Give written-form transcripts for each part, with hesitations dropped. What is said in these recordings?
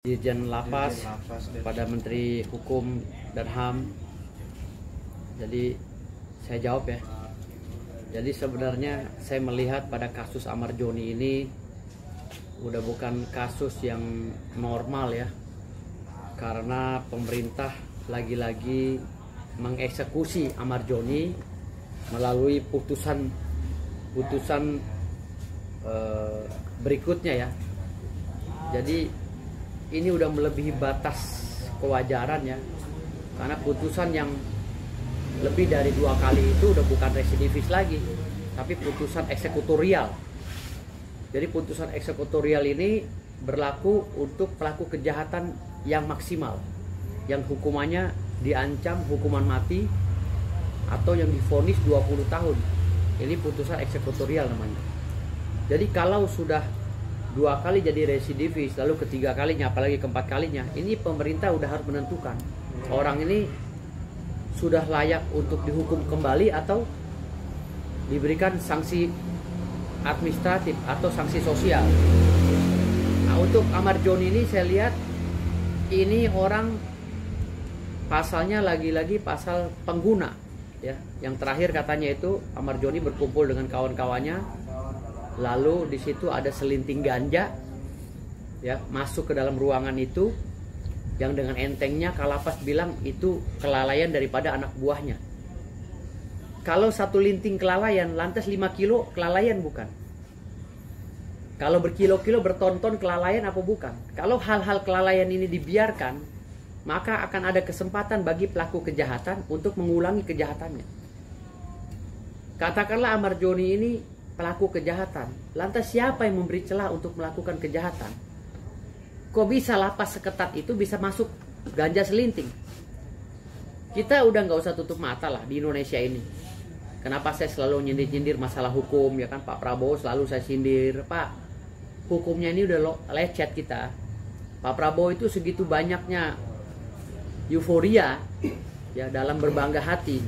Dirjen Lapas pada Menteri Hukum dan HAM. Jadi saya jawab ya. Jadi sebenarnya saya melihat pada kasus Amar Joni ini udah bukan kasus yang normal ya. Karena pemerintah lagi-lagi mengeksekusi Amar Joni melalui putusan berikutnya ya. Jadi ini udah melebihi batas kewajaran ya, karena putusan yang lebih dari 2 kali itu udah bukan residivis lagi, tapi putusan eksekutorial. Jadi putusan eksekutorial ini berlaku untuk pelaku kejahatan yang maksimal, yang hukumannya diancam hukuman mati atau yang divonis 20 tahun. Ini putusan eksekutorial namanya. Jadi kalau sudah 2 kali jadi residivis, lalu ketiga kalinya, apalagi keempat kalinya, ini pemerintah udah harus menentukan orang ini sudah layak untuk dihukum kembali atau diberikan sanksi administratif atau sanksi sosial. Nah, untuk Amar Joni ini saya lihat ini orang pasalnya lagi-lagi pasal pengguna ya. Yang terakhir katanya itu Amar Joni berkumpul dengan kawan-kawannya, lalu di situ ada selinting ganja ya, masuk ke dalam ruangan itu, yang dengan entengnya Kalapas bilang itu kelalaian daripada anak buahnya. Kalau satu linting kelalaian, lantas 5 kilo kelalaian bukan? Kalau berkilo-kilo, berton-ton kelalaian apa bukan? Kalau hal-hal kelalaian ini dibiarkan, maka akan ada kesempatan bagi pelaku kejahatan untuk mengulangi kejahatannya. Katakanlah Amar Joni ini pelaku kejahatan, lantas siapa yang memberi celah untuk melakukan kejahatan? Kok bisa lapas seketat itu bisa masuk ganja selinting? Kita udah nggak usah tutup mata lah di Indonesia ini. Kenapa saya selalu nyindir-nyindir masalah hukum ya kan? Pak Prabowo selalu saya sindir, Pak, hukumnya ini udah lecet kita. Pak Prabowo itu segitu banyaknya euforia ya dalam berbangga hati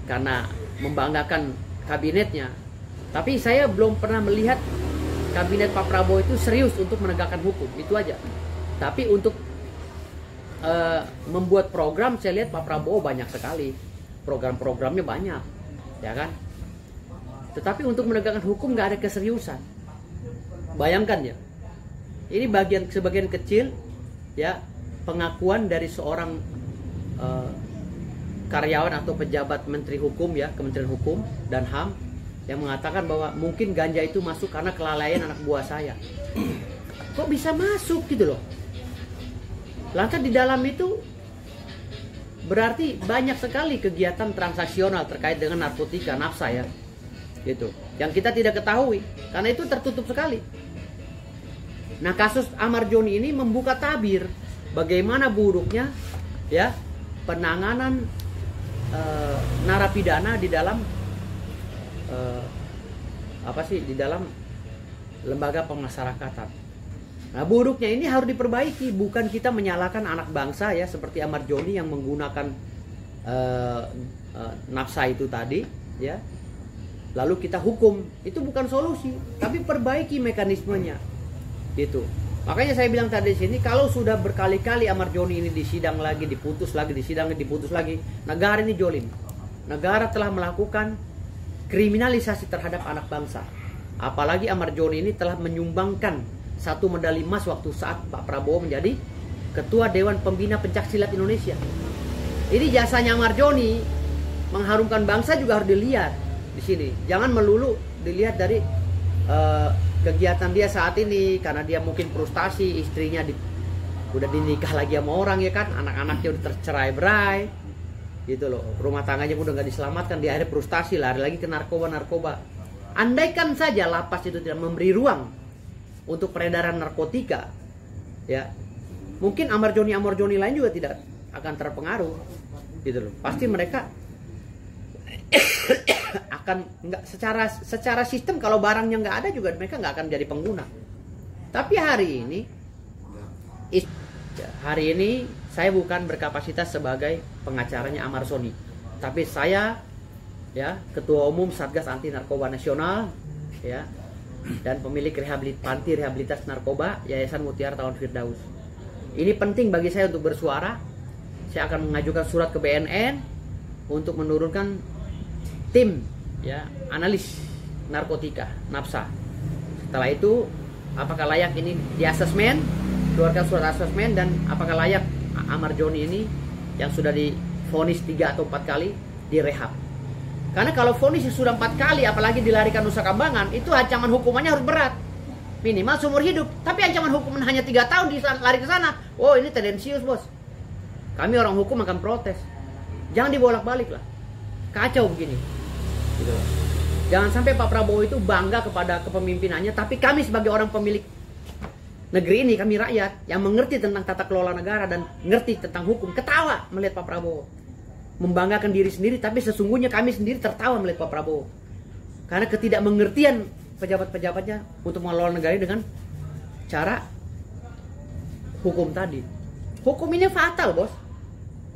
karena membanggakan kabinetnya. Tapi saya belum pernah melihat kabinet Pak Prabowo itu serius untuk menegakkan hukum, itu aja. Tapi untuk membuat program, saya lihat Pak Prabowo banyak sekali, program-programnya banyak, ya kan. Tetapi untuk menegakkan hukum nggak ada keseriusan. Bayangkan ya, ini sebagian kecil ya pengakuan dari seorang karyawan atau pejabat Menteri Hukum ya, Kementerian Hukum dan HAM, yang mengatakan bahwa mungkin ganja itu masuk karena kelalaian anak buah saya. Kok bisa masuk gitu loh? Lantas di dalam itu berarti banyak sekali kegiatan transaksional terkait dengan narkotika, nafsa ya, gitu. Yang kita tidak ketahui karena itu tertutup sekali. Nah, kasus Amar Joni ini membuka tabir bagaimana buruknya ya penanganan narapidana di dalam di dalam lembaga pemasyarakatan. Nah, buruknya ini harus diperbaiki, bukan kita menyalahkan anak bangsa ya seperti Amar Joni yang menggunakan nafsa itu tadi ya. Lalu kita hukum, itu bukan solusi, tapi perbaiki mekanismenya. Gitu. Makanya saya bilang tadi di sini, kalau sudah berkali-kali Amar Joni ini disidang lagi, diputus lagi, disidang lagi, diputus lagi, negara ini jolim. Negara telah melakukan kriminalisasi terhadap anak bangsa. Apalagi Amar Joni ini telah menyumbangkan 1 medali emas waktu saat Pak Prabowo menjadi Ketua Dewan Pembina Pencaksilat Indonesia. Ini jasanya Amar Joni mengharumkan bangsa juga harus dilihat di sini. Jangan melulu dilihat dari kegiatan dia saat ini, karena dia mungkin frustasi, istrinya udah dinikah lagi sama orang ya kan, anak-anaknya udah tercerai-berai gitu loh, rumah tangganya udah nggak diselamatkan, dia akhirnya frustasi, lari lagi ke narkoba. Andaikan saja lapas itu tidak memberi ruang untuk peredaran narkotika ya, mungkin Amar Joni lain juga tidak akan terpengaruh gitu loh. Pasti mereka akan nggak secara sistem, kalau barangnya nggak ada juga mereka nggak akan jadi pengguna. Tapi hari ini saya bukan berkapasitas sebagai pengacaranya Amar Joni, tapi saya ya Ketua Umum Satgas Anti Narkoba Nasional ya, dan pemilik panti rehabilitas narkoba Yayasan Mutiara Tawon Firdaus. Ini penting bagi saya untuk bersuara. Saya akan mengajukan surat ke BNN untuk menurunkan tim ya analis narkotika NAPSA. Setelah itu apakah layak ini di asesmen, keluarkan surat asesmen, dan apakah layak Ahmad Joni ini yang sudah divonis 3 atau 4 kali direhab. Karena kalau vonis sudah 4 kali apalagi dilarikan Nusa Kambangan, itu ancaman hukumannya harus berat. Minimal seumur hidup. Tapi ancaman hukuman hanya 3 tahun dilari ke sana. Oh, ini tendensius, bos. Kami orang hukum akan protes. Jangan dibolak-balik lah. Kacau begini. Gitu. Jangan sampai Pak Prabowo itu bangga kepada kepemimpinannya, tapi kami sebagai orang pemilik negeri ini, kami rakyat yang mengerti tentang tata kelola negara dan ngerti tentang hukum, ketawa melihat Pak Prabowo. Membanggakan diri sendiri, tapi sesungguhnya kami sendiri tertawa melihat Pak Prabowo. Karena ketidakmengertian pejabat-pejabatnya untuk mengelola negara dengan cara hukum tadi. Hukum ini fatal, bos.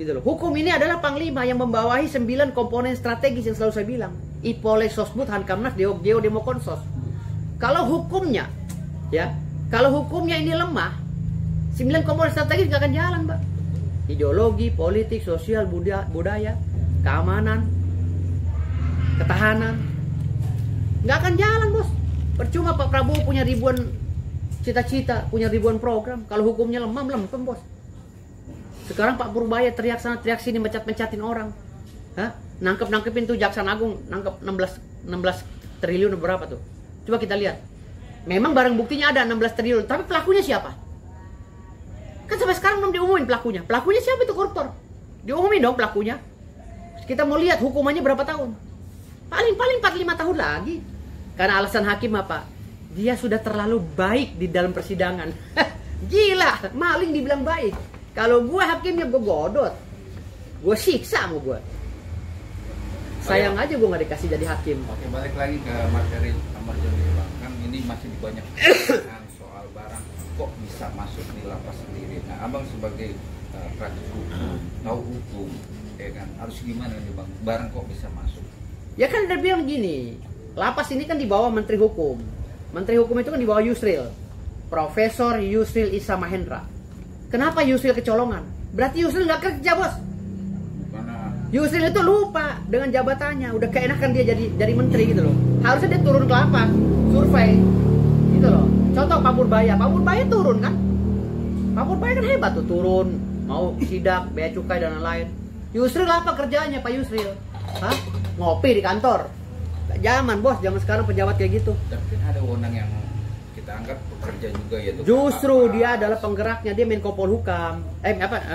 Gitu loh. Hukum ini adalah panglima yang membawahi 9 komponen strategis yang selalu saya bilang. Ipolek, Sosbud, Hankamnas, Geodemokonsos. Kalau hukumnya, ya, kalau hukumnya ini lemah, 9 komponen strategis nggak akan jalan, Mbak. Ideologi, politik, sosial, budaya, keamanan, ketahanan, nggak akan jalan, bos. Percuma Pak Prabowo punya ribuan cita-cita, punya ribuan program, kalau hukumnya lemah, melempem, bos. Sekarang Pak Purbaya teriak sana teriak sini, mencat-mencatin orang. Hah? Nangkep-nangkepin tuh Jaksa Agung, nangkep 16 triliun berapa tuh? Coba kita lihat. Memang barang buktinya ada 16 triliun, tapi pelakunya siapa? Kan sampai sekarang belum diumumin pelakunya. Pelakunya siapa itu koruptor? Diumumin dong pelakunya. Kita mau lihat hukumannya berapa tahun. Paling 45 tahun lagi. Karena alasan hakim apa? Dia sudah terlalu baik di dalam persidangan. Gila, maling dibilang baik. Kalau gue hakimnya gue godot, gue siksa sama gue. Sayang aja gue nggak dikasih jadi hakim. Oke, balik lagi ke materi Ahmad Joni, Bang. Kan ini masih banyak soal barang kok bisa masuk di lapas sendiri. Nah, abang sebagai praktisi hukum, tahu hukum, ya kan, harus gimana nih, Bang? Barang kok bisa masuk? Ya kan dia bilang gini, lapas ini kan di bawah Menteri Hukum. Menteri Hukum itu kan di bawah Yusril, Profesor Yusril Issa Mahendra. Kenapa Yusril kecolongan? Berarti Yusril nggak kerja, bos. Yusril itu lupa dengan jabatannya, udah keenakan dia jadi menteri gitu loh. Harusnya dia turun ke lapas, survei, gitu loh. Contoh Pak Purbaya turun kan? Pak Purbaya kan hebat tuh, turun, mau sidak, bea cukai dan lain-lain. Yusril apa kerjanya Pak Yusril? Hah? Ngopi di kantor. Gak zaman, bos, zaman sekarang pejabat kayak gitu. Tapi ada wewenang yang kita anggap bekerja juga, yaitu justru dia adalah penggeraknya, dia Menko Polhukam,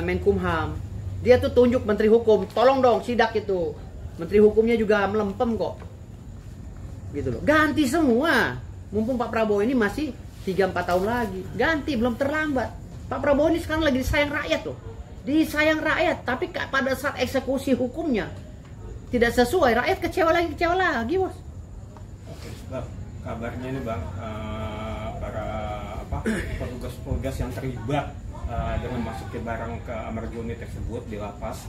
Menkumham. Dia tuh tunjuk Menteri Hukum, tolong dong sidak itu. Menteri Hukumnya juga melempem kok. Gitu loh. Ganti semua. Mumpung Pak Prabowo ini masih 3-4 tahun lagi. Ganti, belum terlambat. Pak Prabowo ini sekarang lagi disayang rakyat loh. Disayang rakyat, tapi pada saat eksekusi hukumnya tidak sesuai, rakyat kecewa lagi, bos. Oke, Bang. Kabarnya ini, Bang, para petugas-petugas yang terlibat dengan masuknya barang ke Ahmad Joni tersebut di lapas,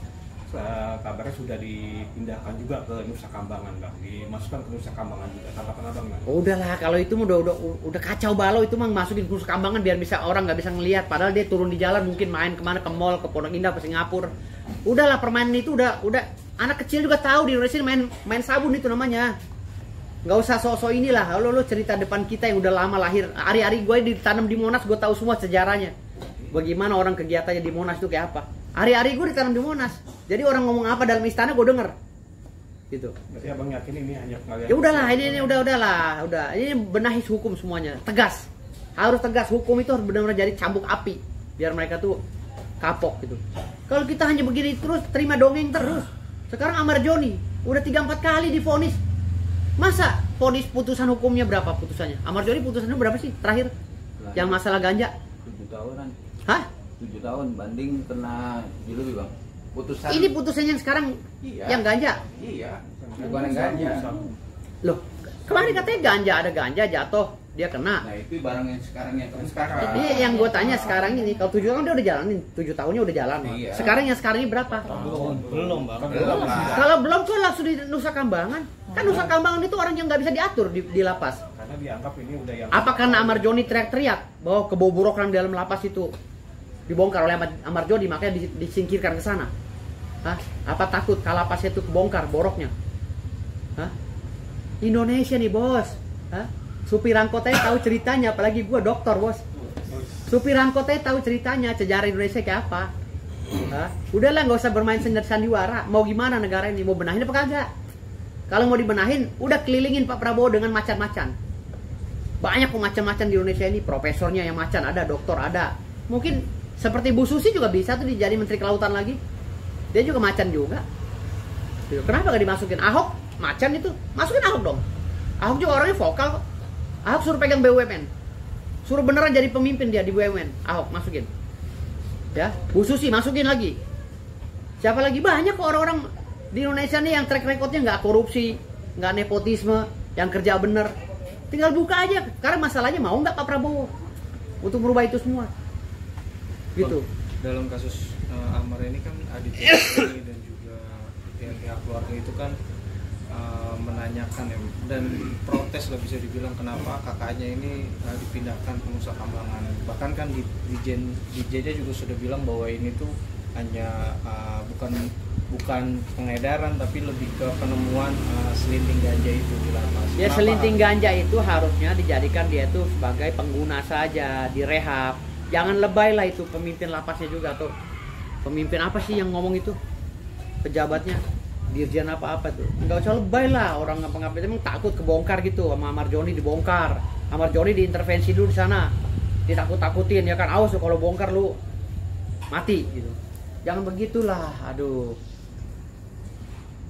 kabarnya sudah dipindahkan juga ke Nusa Kambangan, Bang. Dimasukkan ke Nusa Kambangan juga. Tanggapan Abang, Bang? Udahlah, kalau itu udah kacau balau, itu mah masukin ke Nusa Kambangan biar bisa orang nggak bisa ngelihat. Padahal dia turun di jalan, mungkin main kemana, ke mall, ke Pondok Indah, ke Singapura. Udahlah, permainan itu udah anak kecil juga tahu di Indonesia main sabun itu namanya. Nggak usah sok-sok inilah. Lo cerita depan kita yang udah lama lahir. Ari-ari gue ditanam di Monas, gue tahu semua sejarahnya. Bagaimana orang kegiatannya di Monas itu kayak apa? Hari-hari gue ditanam di Monas. Jadi orang ngomong apa dalam istana gue denger. Gitu. Berarti Abang yakin ini hanya pengalihan? Ya udahlah, ini udah. Ini benahi hukum semuanya. Tegas. Harus tegas. Hukum itu harus benar-benar jadi cambuk api biar mereka tuh kapok gitu. Kalau kita hanya begini terus, terima dongeng terus. Sekarang Ahmad Joni udah 3-4 kali divonis. Masa vonis putusan hukumnya berapa putusannya? Ahmad Joni putusannya berapa sih terakhir? Yang masalah ganja? 7 tahunan. Hah? 7 tahun banding kena lebih, Bang. Putusan. Ini putusannya yang sekarang yang ganja? Iya. Bukan yang ganja. Loh, kemarin katanya ganja, ada ganja jatuh, dia kena. Nah, itu barang yang sekarang. Jadi yang gue tanya sekarang ini, kalau 7 tahun dia udah jalanin, 7 tahunnya udah jalan. Iya. Sekarang yang sekarang ini berapa? Belum, Bang. Belum lah. Kalau belum tuh langsung di Nusa Kambangan. Kan Nusa Kambangan itu orang yang nggak bisa diatur di lapas. Karena dianggap ini udah yang... Apa karena Ahmad Joni teriak-teriak bahwa kebobokan di dalam lapas itu dibongkar oleh Amar Joni, makanya disingkirkan ke sana. Hah? Apa takut kalapas itu kebongkar boroknya? Hah? Indonesia nih bos. Hah? Supir angkotnya tahu ceritanya, apalagi gua dokter bos. Supir angkotnya tahu ceritanya, sejarah Indonesia kayak apa. Hah? Udahlah nggak usah bermain sandiwara. Mau gimana negara ini? Mau benahin apa kagak? Kalau mau dibenahin, udah kelilingin Pak Prabowo dengan macan-macan. Banyak macan-macan di Indonesia ini, profesornya yang macan ada, doktor ada. Mungkin seperti Bu Susi juga bisa tuh dijadi Menteri Kelautan lagi. Dia juga macan juga. Kenapa gak dimasukin? Ahok macan itu, masukin Ahok dong. Ahok juga orangnya vokal kok. Ahok suruh pegang BUMN, suruh beneran jadi pemimpin dia di BUMN. Ahok masukin. Ya, Bu Susi masukin lagi. Siapa lagi? Banyak kok orang-orang di Indonesia nih yang track recordnya nggak korupsi, nggak nepotisme, yang kerja bener. Tinggal buka aja. Karena masalahnya mau nggak Pak Prabowo untuk merubah itu semua. Gitu. Dalam kasus Amar ini kan adiknya dan juga pihak keluarga itu kan menanyakan ya, dan protes lah bisa dibilang kenapa kakaknya ini dipindahkan ke Nusa Kambangan. Bahkan kan Dijennya juga sudah bilang bahwa ini tuh hanya bukan pengedaran tapi lebih ke penemuan selinting ganja itu di lapas. Ya, selinting ganja itu harusnya dijadikan dia itu sebagai pengguna saja, direhab. Jangan lebay lah itu pemimpin lapasnya juga tuh. Pemimpin apa sih yang ngomong itu? Pejabatnya, dirjen apa-apa tuh. Enggak usah lebay lah, orang ngapa-ngapain emang takut kebongkar gitu sama Amar Joni dibongkar. Amar Joni diintervensi dulu di sana. Ditakut-takutin ya kan, awas kalau bongkar lu mati gitu. Jangan begitulah, aduh.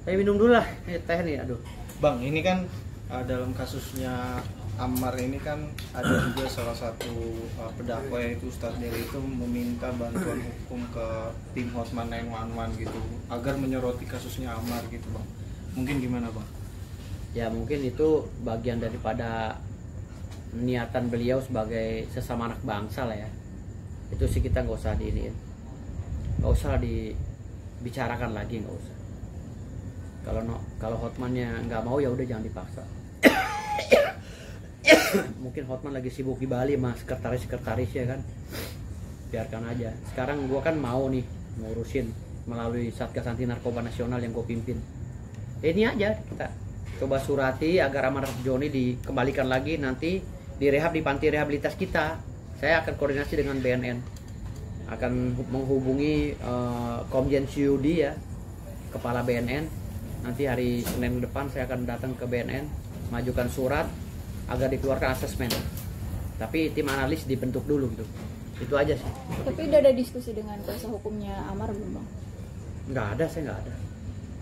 Saya minum dulu lah teh nih, aduh. Bang, ini kan dalam kasusnya Amar ini kan ada juga salah satu pendakwa yaitu Ustadz Deli itu meminta bantuan hukum ke tim Hotman 911 gitu agar menyoroti kasusnya Amar gitu bang. Mungkin gimana bang? Ya mungkin itu bagian daripada niatan beliau sebagai sesama anak bangsa lah ya. Itu sih kita nggak usah diiniin, nggak usah dibicarakan lagi, nggak usah. Kalau Hotmannya nggak mau ya udah jangan dipaksa. Mungkin Hotman lagi sibuk di Bali sama sekretaris ya kan, biarkan aja. Sekarang gua kan mau nih ngurusin melalui Satgas Anti Narkoba Nasional yang gue pimpin. Ini aja kita coba surati agar Amar Joni dikembalikan lagi, nanti direhab di panti rehabilitas kita. Saya akan koordinasi dengan BNN, akan menghubungi Komjen Syudi ya, kepala BNN. Nanti hari Senin depan saya akan datang ke BNN, majukan surat agar dikeluarkan asesmen. Tapi tim analis dibentuk dulu gitu. Itu aja sih. Tapi udah ada diskusi dengan kuasa hukumnya Amar belum bang? Nggak ada, saya nggak ada.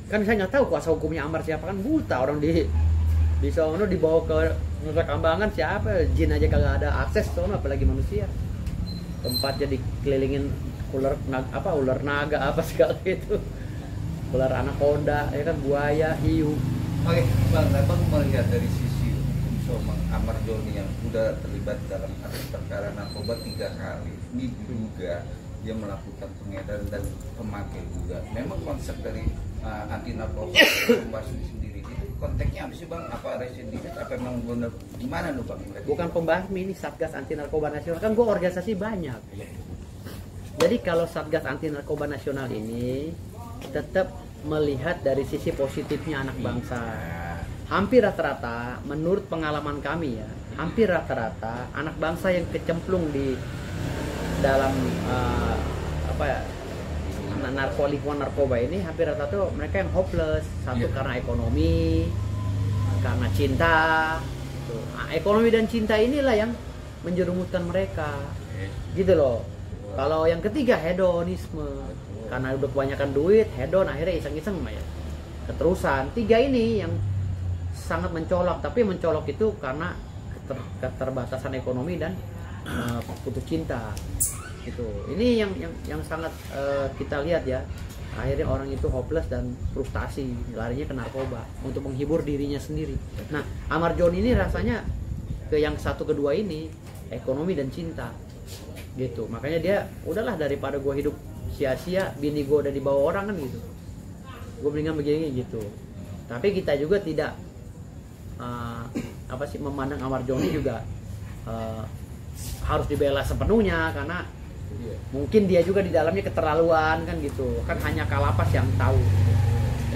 Kan saya nggak tahu kuasa hukumnya Amar siapa, kan buta orang di sono, dibawa ke Nusa Kambangan siapa, jin aja kagak ada akses sono apalagi manusia. Tempatnya dikelilingin ular naga apa segala itu, ular anaconda ya kan, buaya, hiu. Oke, Bang, Abang melihat dari sisi hukum Amar Joni yang sudah terlibat dalam kasus perkara narkoba 3 kali, ini juga dia melakukan pengedaran dan pemakai juga. Memang konsep dari anti narkoba membahas sendiri itu konteksnya apa sih bang? Apa residivis? Apa memang benar gimana lu bang? Bukan pembasmi, ini Satgas Anti Narkoba Nasional, kan gue organisasi banyak. Jadi kalau Satgas Anti Narkoba Nasional ini tetap melihat dari sisi positifnya anak bangsa. Hampir rata-rata menurut pengalaman kami ya, hampir rata-rata anak bangsa yang kecemplung di dalam lingkungan narkoba ini hampir rata-rata mereka yang hopeless. Satu karena ekonomi, karena cinta gitu. Ekonomi dan cinta inilah yang menjerumuskan mereka gitu loh. Kalau yang ketiga hedonisme, karena udah kebanyakan duit, hedon, akhirnya iseng-iseng ya keterusan. 3 ini yang sangat mencolok, tapi mencolok itu karena keterbatasan ekonomi dan putus cinta gitu. Ini yang sangat kita lihat ya, akhirnya orang itu hopeless dan frustasi, larinya ke narkoba untuk menghibur dirinya sendiri. Nah, Amar Joni ini rasanya ke yang satu kedua ini, ekonomi dan cinta gitu. Makanya dia udahlah, daripada gue hidup sia-sia, bini gue udah dibawa orang kan gitu, gue mendingan begini gitu. Tapi kita juga tidak memandang Amar Joni juga harus dibela sepenuhnya, karena Iya. Mungkin dia juga di dalamnya keterlaluan kan gitu, kan hanya Kalapas yang tahu.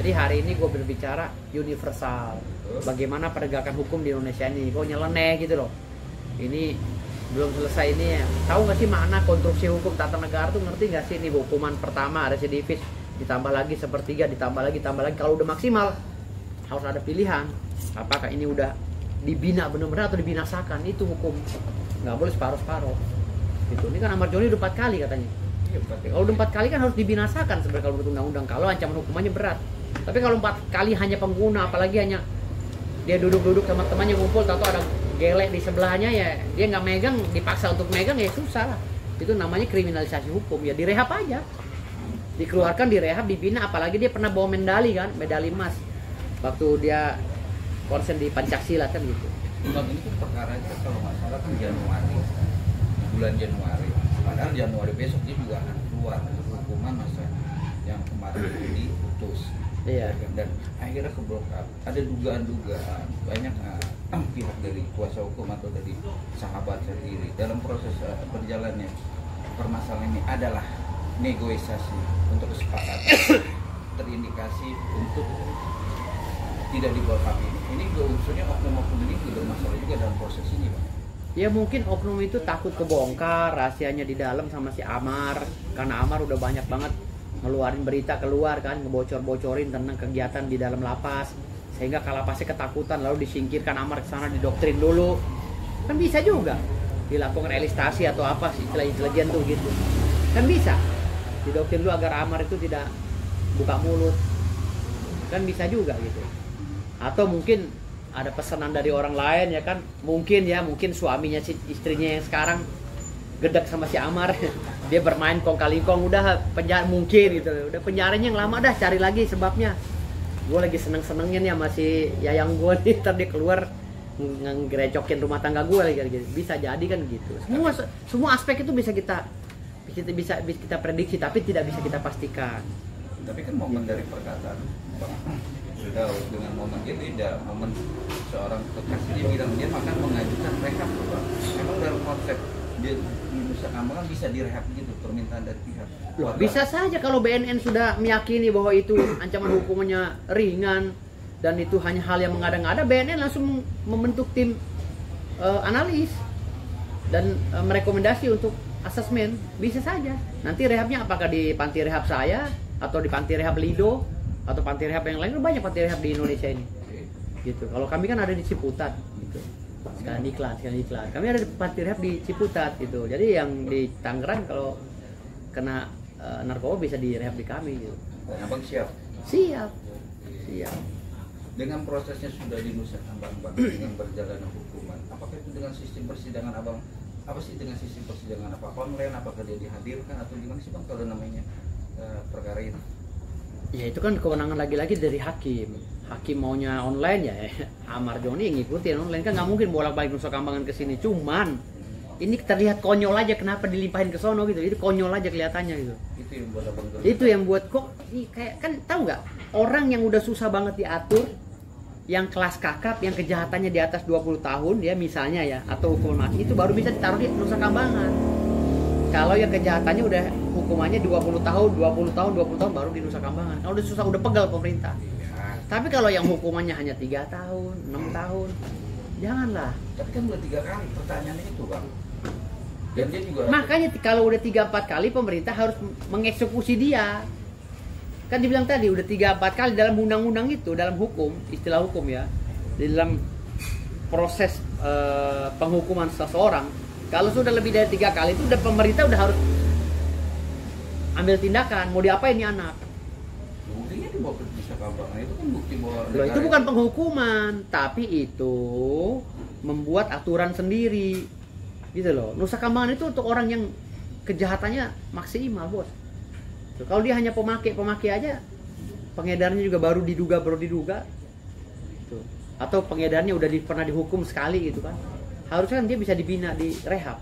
Jadi hari ini gue berbicara universal, bagaimana penegakan hukum di Indonesia ini. Kok nyeleneh gitu loh, ini belum selesai ini ya. Tahu nggak sih makna konstruksi hukum tata negara tuh, ngerti nggak sih? Ini hukuman pertama residivis, ditambah lagi sepertiga, ditambah lagi. Kalau udah maksimal harus ada pilihan, apakah ini udah dibina benar-benar atau dibinasakan. Itu hukum, nggak boleh separuh-separuh gitu. Ini kan Ahmad Joni udah 4 kali katanya. Kalau udah 4 kali kan harus dibinasakan sebenarnya kalau menurut undang-undang, kalau ancaman hukumannya berat. Tapi kalau 4 kali hanya pengguna, apalagi hanya dia duduk-duduk sama temannya ngumpul, tahu ada gelek di sebelahnya, ya dia nggak megang, dipaksa untuk megang, ya susah lah. Itu namanya kriminalisasi hukum. Ya direhab aja, dikeluarkan, direhab, dibina. Apalagi dia pernah bawa medali kan, medali emas waktu dia konsen di Pancasila kan gitu. Bang, ini kan perkaranya kalau nggak salah kan Januari, bulan Januari. Padahal Januari besok dia juga akan keluar hukuman masa yang kemarin diputus. Iya. Dan akhirnya keblokap. Ada dugaan-dugaan banyak pihak dari kuasa hukum atau dari sahabat sendiri dalam proses berjalannya permasalahan ini adalah negosiasi untuk kesepakatan terindikasi untuk tidak digolkap ini. Ini unsurnya oknum-oknum ini juga bermasalah juga dalam proses ini, Pak. Ya mungkin oknum itu takut kebongkar rahasianya di dalam sama si Amar, karena Amar udah banyak banget ngeluarin berita keluar kan, ngebocor-bocorin tentang kegiatan di dalam lapas, sehingga Kalapasnya ketakutan lalu disingkirkan Amar ke sana, didoktrin dulu. Kan bisa juga dilakukan elistasi atau apa sih istilah tuh gitu. Kan bisa didoktrin dulu agar Amar itu tidak buka mulut. Kan bisa juga gitu. Atau mungkin ada pesanan dari orang lain ya kan, mungkin suaminya si istrinya yang sekarang gedek sama si Amar, dia bermain kong kali kong, udah penjara mungkin gitu, udah penjaranya yang lama dah, cari lagi sebabnya. Gue lagi seneng-senengnya nih sama si Yayang gue nih, ntar dia keluar ngerecokin rumah tangga gue lagi gitu. Bisa jadi kan gitu. Semua aspek itu bisa kita prediksi, tapi tidak bisa kita pastikan. Tapi kan momen dari perkataan Bang sudah dengan momen dia beda. Momen seorang kekasih dia bilang dia akan mengajukan rehab, Bang. Memang dalam konsep dia di Nusa Kambangan bisa direhab gitu, permintaan dari pihak Loh, bisa saja kalau BNN sudah meyakini bahwa itu ancaman hukumannya ringan dan itu hanya hal yang mengada-ngada, BNN langsung membentuk tim analis dan merekomendasi untuk asesmen. Bisa saja. Nanti rehabnya apakah di panti rehab saya atau di panti rehab Lido atau panti rehab yang lain. Banyak panti rehab di Indonesia ini. Gitu. Kalau kami kan ada di Ciputat gitu. Sekalian iklan. Kami ada di panti rehab di Ciputat gitu. Jadi yang di Tangerang kalau kena narkoba bisa direhab di kami gitu. Dan Abang siap? Siap. Dengan prosesnya sudah di Nusa Kambangan, dengan berjalannya hukuman, apakah itu dengan sistem persidangan Abang? Apa sih dengan sistem persidangan apa? Online, apakah dia dihadirkan atau gimana sih Bang kalau namanya perkara ini? Ya itu kan kewenangan lagi-lagi dari hakim. Hakim maunya online ya, Ahmad Joni ngikutin online, kan nggak mungkin bolak-balik Nusa Kambangan ke sini. Cuman ini terlihat konyol aja, kenapa dilimpahin ke sono gitu. Itu konyol aja kelihatannya gitu. Itu yang buat Abang. Itu yang buat kok kayak kan, tahu nggak? Orang yang udah susah banget diatur, yang kelas kakap, yang kejahatannya di atas 20 tahun ya misalnya ya, atau hukuman mati, itu baru bisa ditaruh di Nusa Kambangan. Kalau yang kejahatannya udah hukumannya 20 tahun baru di Nusa Kambangan. Kalau udah susah, udah pegal pemerintah. Tapi kalau yang hukumannya hanya 3 tahun, 6 tahun, janganlah. Tapi kan udah 3 kali pertanyaannya itu Bang. Dan dia juga Makanya kalau udah 3-4 kali pemerintah harus mengeksekusi dia. Kan dibilang tadi udah 3-4 kali dalam undang-undang itu, dalam hukum, istilah hukum ya, di dalam proses penghukuman seseorang, kalau sudah lebih dari 3 kali itu udah pemerintah udah harus ambil tindakan. Mau diapain nih anak? buktinya dibawa ke Nusa Kambangan, itu kan bukti bahwa Loh, itu bukan penghukuman, tapi itu membuat aturan sendiri gitu loh. Nusa Kambangan itu untuk orang yang kejahatannya maksimal, bos. Kalau dia hanya pemakai aja, pengedarnya juga baru diduga gitu. Atau pengedarnya udah pernah dihukum sekali gitu kan, harusnya kan dia bisa dibina, di rehab.